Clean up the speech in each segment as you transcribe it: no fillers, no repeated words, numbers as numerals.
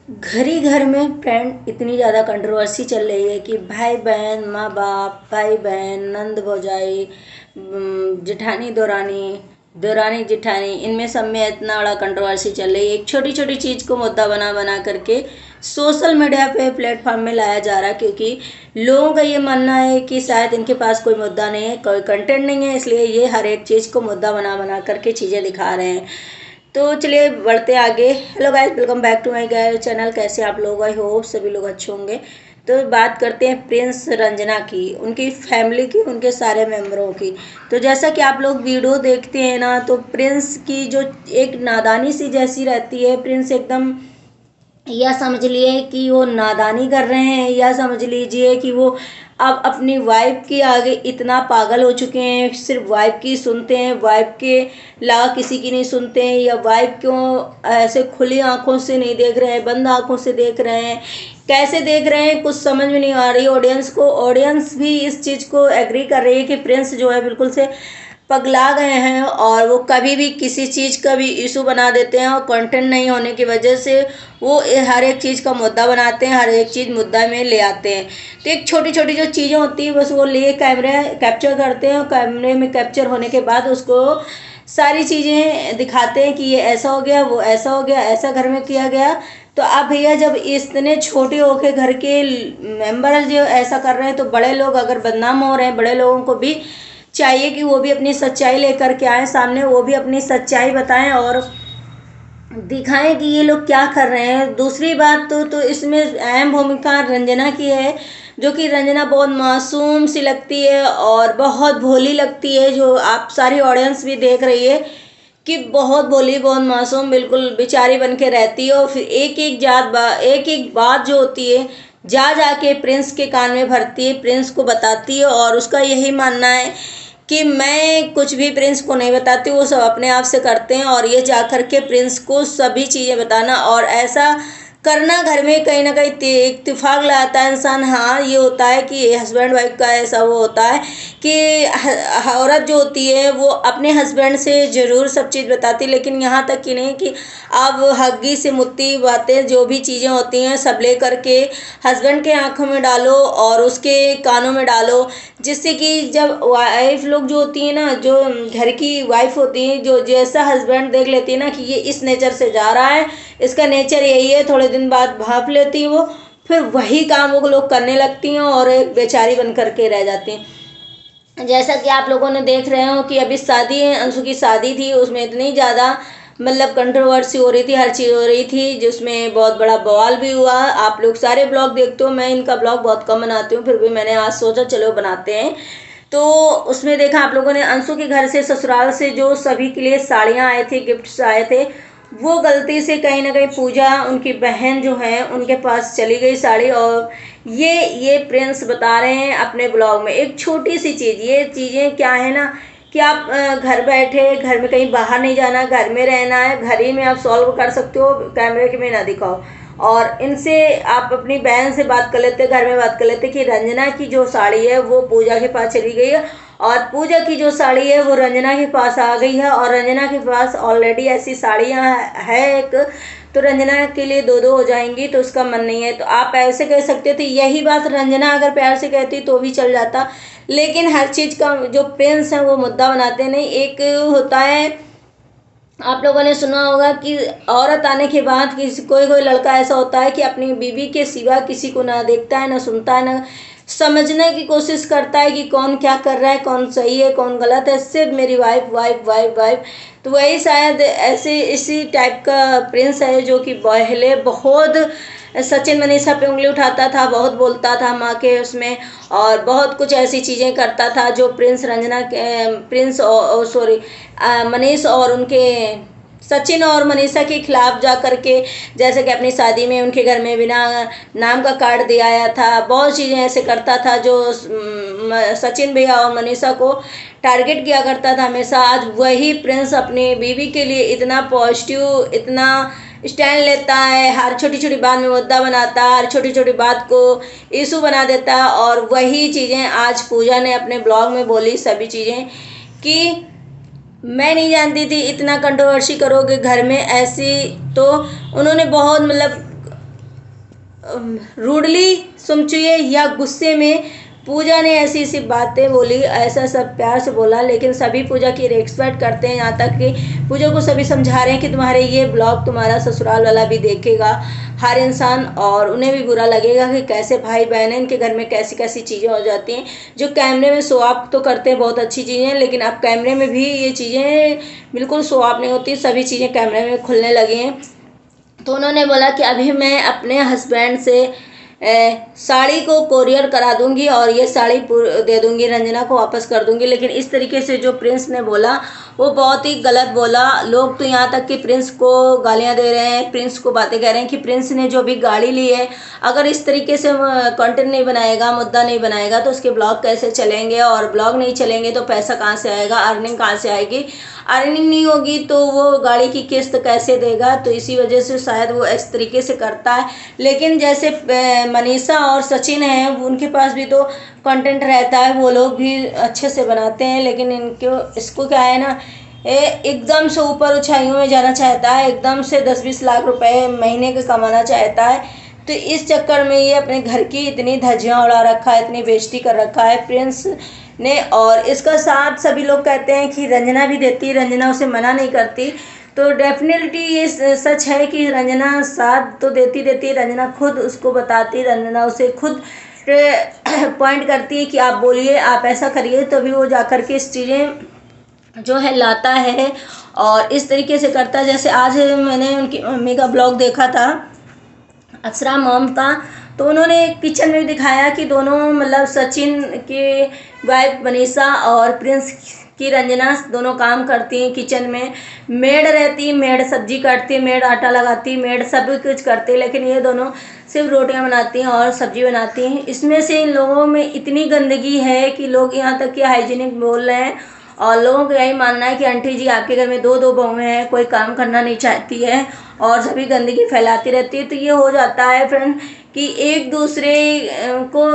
घर ही घर में फ्रेंड इतनी ज़्यादा कंट्रोवर्सी चल रही है कि भाई बहन, माँ बाप, भाई बहन, नंद भौजाई, जेठानी दौरानी, दौरानी जेठानी, इनमें सब में इतना बड़ा कंट्रोवर्सी चल रही है। एक छोटी छोटी चीज़ को मुद्दा बना बना करके सोशल मीडिया पे प्लेटफॉर्म में लाया जा रहा है, क्योंकि लोगों का ये मानना है कि शायद इनके पास कोई मुद्दा नहीं है, कोई कंटेंट नहीं है, इसलिए ये हर एक चीज़ को मुद्दा बना बना करके चीज़ें दिखा रहे हैं। तो चलिए बढ़ते आगे। Hello guys, welcome back to my channel. कैसे आप लोग? आई होप सभी लोग अच्छे होंगे। तो बात करते हैं प्रिंस रंजना की, उनकी फैमिली की, उनके सारे मेंबरों की। तो जैसा कि आप लोग वीडियो देखते हैं ना, तो प्रिंस की जो एक नादानी सी जैसी रहती है, प्रिंस एकदम, या समझ लिए कि वो नादानी कर रहे हैं, या समझ लीजिए कि वो अब अपनी वाइफ के आगे इतना पागल हो चुके हैं, सिर्फ वाइफ की सुनते हैं, वाइफ के अलावा किसी की नहीं सुनते हैं, या वाइफ क्यों ऐसे खुली आंखों से नहीं देख रहे हैं, बंद आंखों से देख रहे हैं, कैसे देख रहे हैं, कुछ समझ में नहीं आ रही ऑडियंस को। ऑडियंस भी इस चीज़ को एग्री कर रही है कि प्रिंस जो है बिल्कुल से पगला गए हैं, और वो कभी भी किसी चीज़ का भी इशू बना देते हैं, और कंटेंट नहीं होने की वजह से वो हर एक चीज़ का मुद्दा बनाते हैं, हर एक चीज़ मुद्दा में ले आते हैं। तो एक छोटी छोटी जो चीज़ें होती हैं बस वो लिए कैमरे कैप्चर करते हैं, और कैमरे में कैप्चर होने के बाद उसको सारी चीज़ें दिखाते हैं कि ये ऐसा हो गया, वो ऐसा हो गया, ऐसा घर में किया गया। तो आप भैया जब इतने छोटे होके घर के मेंबर जो ऐसा कर रहे हैं, तो बड़े लोग अगर बदनाम हो रहे हैं, बड़े लोगों को भी चाहिए कि वो भी अपनी सच्चाई लेकर के आए सामने, वो भी अपनी सच्चाई बताएं और दिखाएं कि ये लोग क्या कर रहे हैं। दूसरी बात तो इसमें अहम भूमिका रंजना की है, जो कि रंजना बहुत मासूम सी लगती है और बहुत भोली लगती है, जो आप सारी ऑडियंस भी देख रही है कि बहुत भोली, बहुत मासूम, बिल्कुल बेचारी बन के रहती है। और फिर एक एक बात जो होती है जा जाके प्रिंस के कान में भरती है, प्रिंस को बताती है, और उसका यही मानना है कि मैं कुछ भी प्रिंस को नहीं बताती, वो सब अपने आप से करते हैं। और ये जा कर के प्रिंस को सभी चीज़ें बताना और ऐसा करना घर में कहीं ना कहीं इत्तेफाक लाता है इंसान। हाँ, ये होता है कि हस्बैंड वाइफ का ऐसा वो होता है कि औरत जो होती है वो अपने हस्बैंड से ज़रूर सब चीज़ बताती, लेकिन यहाँ तक कि नहीं कि अब हग्गी से मुत्ती बातें जो भी चीज़ें होती हैं सब ले करके हस्बैंड के आंखों में डालो और उसके कानों में डालो, जिससे कि जब वाइफ लोग जो होती है ना, जो घर की वाइफ होती है, जो जैसा हस्बैंड देख लेती है ना कि ये इस नेचर से जा रहा है, इसका नेचर यही है, थोड़े दिन बाद भाप लेती है वो, फिर वही काम वो लोग करने लगती हैं और एक बेचारी बन करके रह जाती हैं। जैसा कि आप लोगों ने देख रहे हो कि अभी शादी है, अंशु की शादी थी, उसमें इतनी ज़्यादा मतलब कंट्रोवर्सी हो रही थी, हर चीज़ हो रही थी, जिसमें बहुत बड़ा बवाल भी हुआ। आप लोग सारे ब्लॉग देखते हो, मैं इनका ब्लॉग बहुत कम बनाती हूँ, फिर भी मैंने आज सोचा चलो बनाते हैं। तो उसमें देखा आप लोगों ने, अंशु के घर से, ससुराल से जो सभी के लिए साड़ियाँ आए थे, गिफ्ट्स आए थे, वो गलती से कहीं ना कहीं पूजा, उनकी बहन जो है, उनके पास चली गई साड़ी। और ये प्रिंस बता रहे हैं अपने ब्लॉग में एक छोटी सी चीज़। ये चीज़ें क्या है ना कि आप घर बैठे, घर में कहीं बाहर नहीं जाना, घर में रहना है, घर ही में आप सॉल्व कर सकते हो, कैमरे के में ना दिखाओ। और इनसे आप अपनी बहन से बात कर लेते, घर में बात कर लेते कि रंजना की जो साड़ी है वो पूजा के पास चली गई है, और पूजा की जो साड़ी है वो रंजना के पास आ गई है, और रंजना के पास ऑलरेडी ऐसी साड़ियाँ है एक, तो रंजना के लिए दो दो हो जाएंगी, तो उसका मन नहीं है। तो आप ऐसे कह सकते थे, यही बात रंजना अगर प्यार से कहती तो भी चल जाता, लेकिन हर चीज़ का जो प्रिंस है वो मुद्दा बनाते नहीं। एक होता है, आप लोगों ने सुना होगा कि औरत आने के बाद किसी कोई कोई लड़का ऐसा होता है कि अपनी बीवी के सिवा किसी को ना देखता है, ना सुनता है, ना समझने की कोशिश करता है कि कौन क्या कर रहा है, कौन सही है, कौन गलत है, सिर्फ मेरी वाइफ वाइफ वाइफ वाइफ। तो वही शायद ऐसे इसी टाइप का प्रिंस है, जो कि पहले बहुत सचिन मनीषा पे उंगली उठाता था, बहुत बोलता था माँ के उसमें, और बहुत कुछ ऐसी चीज़ें करता था जो प्रिंस रंजना के, प्रिंस सॉरी मनीष और उनके सचिन और मनीषा के खिलाफ जा करके, जैसे कि अपनी शादी में उनके घर में बिना नाम का कार्ड दे आया था, बहुत चीज़ें ऐसे करता था जो सचिन भैया और मनीषा को टारगेट किया करता था हमेशा। आज वही प्रिंस अपनी बीवी के लिए इतना पॉजिटिव, इतना स्टैंड लेता है, हर छोटी छोटी बात में मुद्दा बनाता है, हर छोटी छोटी बात को इशू बना देता है। और वही चीज़ें आज पूजा ने अपने ब्लॉग में बोली, सभी चीज़ें कि मैं नहीं जानती थी इतना कंट्रोवर्सी करोगे घर में ऐसी। तो उन्होंने बहुत मतलब रूडली सुमचुए या गुस्से में पूजा ने ऐसी ऐसी बातें बोली, ऐसा सब प्यार से बोला, लेकिन सभी पूजा की रिस्पेक्ट करते हैं। यहाँ तक कि पूजा को सभी समझा रहे हैं कि तुम्हारे ये ब्लॉग तुम्हारा ससुराल वाला भी देखेगा, हर इंसान, और उन्हें भी बुरा लगेगा कि कैसे भाई बहन हैं, इनके घर में कैसी कैसी चीज़ें हो जाती हैं जो कैमरे में शो ऑफ तो करते हैं, बहुत अच्छी चीज़ें, लेकिन अब कैमरे में भी ये चीज़ें बिल्कुल शो ऑफ नहीं होती, सभी चीज़ें कैमरे में खुलने लगी हैं। तो उन्होंने बोला कि अभी मैं अपने हस्बैंड से साड़ी को कोरियर करा दूंगी और ये साड़ी दे दूंगी, रंजना को वापस कर दूंगी। लेकिन इस तरीके से जो प्रिंस ने बोला वो बहुत ही गलत बोला। लोग तो यहाँ तक कि प्रिंस को गालियाँ दे रहे हैं, प्रिंस को बातें कह रहे हैं कि प्रिंस ने जो भी गाड़ी ली है, अगर इस तरीके से कंटेंट नहीं बनाएगा, मुद्दा नहीं बनाएगा, तो उसके ब्लॉग कैसे चलेंगे, और ब्लॉग नहीं चलेंगे तो पैसा कहाँ से आएगा, अर्निंग कहाँ से आएगी, अर्निंग नहीं होगी तो वो गाड़ी की किस्त कैसे देगा। तो इसी वजह से शायद वो इस तरीके से करता है। लेकिन जैसे मनीषा और सचिन हैं, उनके पास भी तो कंटेंट रहता है, वो लोग भी अच्छे से बनाते हैं, लेकिन इसको क्या है ना, एकदम से ऊपर ऊंचाइयों में जाना चाहता है, एकदम से 10-20 लाख रुपए महीने के कमाना चाहता है। तो इस चक्कर में ये अपने घर की इतनी धज्जियां उड़ा रखा है, इतनी बेइज्जती कर रखा है प्रिंस ने। और इसका साथ सभी लोग कहते हैं कि रंजना भी देती, रंजना उसे मना नहीं करती। तो डेफिनेटली ये सच है कि रंजना साथ तो देती, रंजना खुद उसको बताती, रंजना उसे खुद पॉइंट करती है कि आप बोलिए, आप ऐसा करिए, तभी वो जाकर के इस चीज़ें जो है लाता है और इस तरीके से करता है। जैसे आज मैंने उनकी मम्मी का ब्लॉग देखा था, अक्षरा मॉम का, तो उन्होंने किचन में दिखाया कि दोनों, मतलब सचिन की वाइफ मनीषा और प्रिंस की रंजना दोनों काम करती हैं किचन में। मेड रहती, मेड सब्जी काटती, मेड आटा लगाती, मेड सब कुछ करती, लेकिन ये दोनों सिर्फ रोटियां बनाती हैं और सब्जी बनाती हैं। इसमें से इन लोगों में इतनी गंदगी है कि लोग यहाँ तक कि हाइजीनिक बोल रहे हैं, और लोगों का यही मानना है कि आंटी जी आपके घर में दो बहुएं हैं, कोई काम करना नहीं चाहती है और सभी गंदगी फैलाती रहती है। तो ये हो जाता है फ्रेंड कि एक दूसरे को,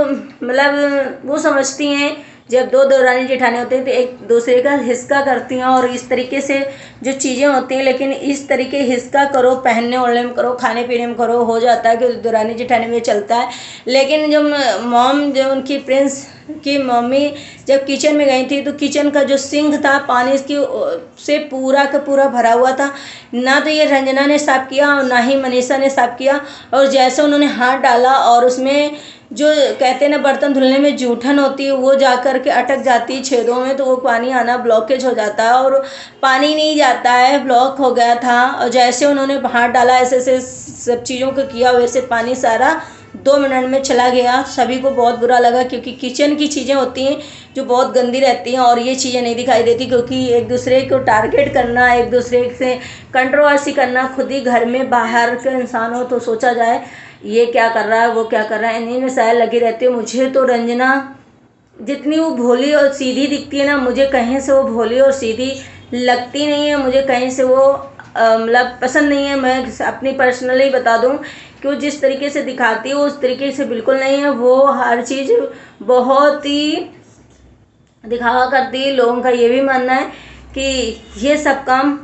मतलब वो समझती हैं, जब दो देवरानी जेठानी होते हैं तो एक दूसरे का हिस्सा करती हैं और इस तरीके से जो चीज़ें होती हैं। लेकिन इस तरीके हिस्सा करो, पहनने ओढ़ने में करो, खाने पीने में करो, हो जाता है कि देवरानी जेठानी में चलता है। लेकिन जब मॉम, जो उनकी प्रिंस की मम्मी जब किचन में गई थी, तो किचन का जो सिंक था पानी की से पूरा का पूरा भरा हुआ था। ना तो ये रंजना ने साफ किया और ना ही मनीषा ने साफ किया, और जैसे उन्होंने हाथ डाला और उसमें जो कहते हैं ना बर्तन धुलने में जूठन होती है, वो जाकर के अटक जाती है छेदों में, तो वो पानी आना ब्लॉकेज हो जाता है और पानी नहीं जाता है, ब्लॉक हो गया था। और जैसे उन्होंने हाथ डाला, ऐसे ऐसे सब चीज़ों को किया, वैसे पानी सारा 2 मिनट में चला गया। सभी को बहुत बुरा लगा, क्योंकि किचन की चीज़ें होती हैं जो बहुत गंदी रहती हैं और ये चीज़ें नहीं दिखाई देती, क्योंकि एक दूसरे को टारगेट करना, एक दूसरे से कंट्रोवर्सी करना, खुद ही घर में बाहर के इंसान हो तो सोचा जाए ये क्या कर रहा है, वो क्या कर रहा है, इन्हीं में शायद लगी रहती है। मुझे तो रंजना जितनी वो भोली और सीधी दिखती है ना, मुझे कहीं से वो भोली और सीधी लगती नहीं है, मुझे कहीं से वो मतलब पसंद नहीं है। मैं अपनी पर्सनली बता दूं कि वो जिस तरीके से दिखाती है उस तरीके से बिल्कुल नहीं है। वो हर चीज़ बहुत ही दिखावा करती है। लोगों का ये भी मानना है कि ये सब काम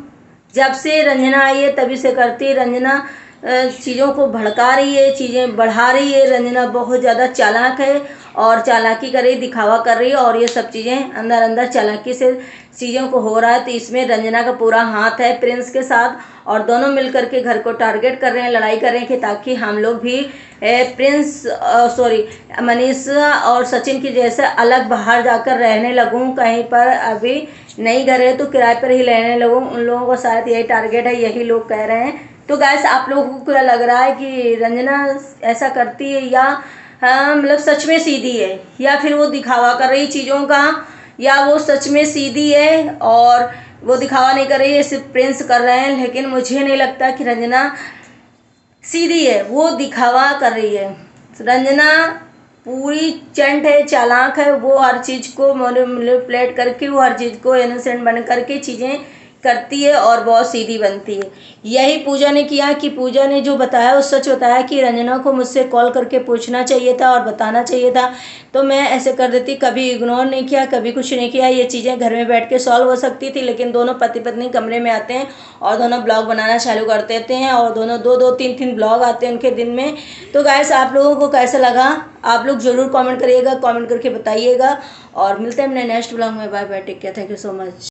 जब से रंजना आई है तभी से करती है। रंजना चीज़ों को भड़का रही है, चीज़ें बढ़ा रही है। रंजना बहुत ज़्यादा चालाक है और चालाकी कर रही, दिखावा कर रही है, और ये सब चीज़ें अंदर अंदर चालाकी से चीज़ों को हो रहा है। तो इसमें रंजना का पूरा हाथ है प्रिंस के साथ, और दोनों मिलकर के घर को टारगेट कर रहे हैं, लड़ाई कर रहे हैं कि ताकि हम लोग भी मनीषा और सचिन की जैसे अलग बाहर जाकर रहने लगूं, कहीं पर अभी नहीं घर है तो किराए पर ही रहने लगूं। उन लोगों का शायद यही टारगेट है, यही लोग कह रहे हैं। तो गाइस, आप लोगों को क्या लग रहा है कि रंजना ऐसा करती है, या मतलब सच में सीधी है, या फिर वो दिखावा कर रही चीज़ों का, या वो सच में सीधी है और वो दिखावा नहीं कर रही है, सिर्फ प्रिंस कर रहे हैं। लेकिन मुझे नहीं लगता कि रंजना सीधी है, वो दिखावा कर रही है। रंजना पूरी चंट है, चालाक है, वो हर चीज़ को मैनिपुलेट करके, वो हर चीज़ को इनोसेंट बन करके चीज़ें करती है और बहुत सीधी बनती है। यही पूजा ने किया कि पूजा ने जो बताया वो सच बताया कि रंजना को मुझसे कॉल करके पूछना चाहिए था और बताना चाहिए था, तो मैं ऐसे कर देती। कभी इग्नोर नहीं किया, कभी कुछ नहीं किया। ये चीज़ें घर में बैठ के सॉल्व हो सकती थी, लेकिन दोनों पति पत्नी कमरे में आते हैं और दोनों ब्लॉग बनाना चालू कर देते हैं और दोनों दो दो तीन तीन ब्लॉग आते हैं उनके दिन में। तो गाइस, आप लोगों को कैसा लगा आप लोग ज़रूर कमेंट करिएगा, कमेंट करके बताइएगा और मिलते हैं अपने नेक्स्ट ब्लॉग में। Bye bye, take care, thank you so much.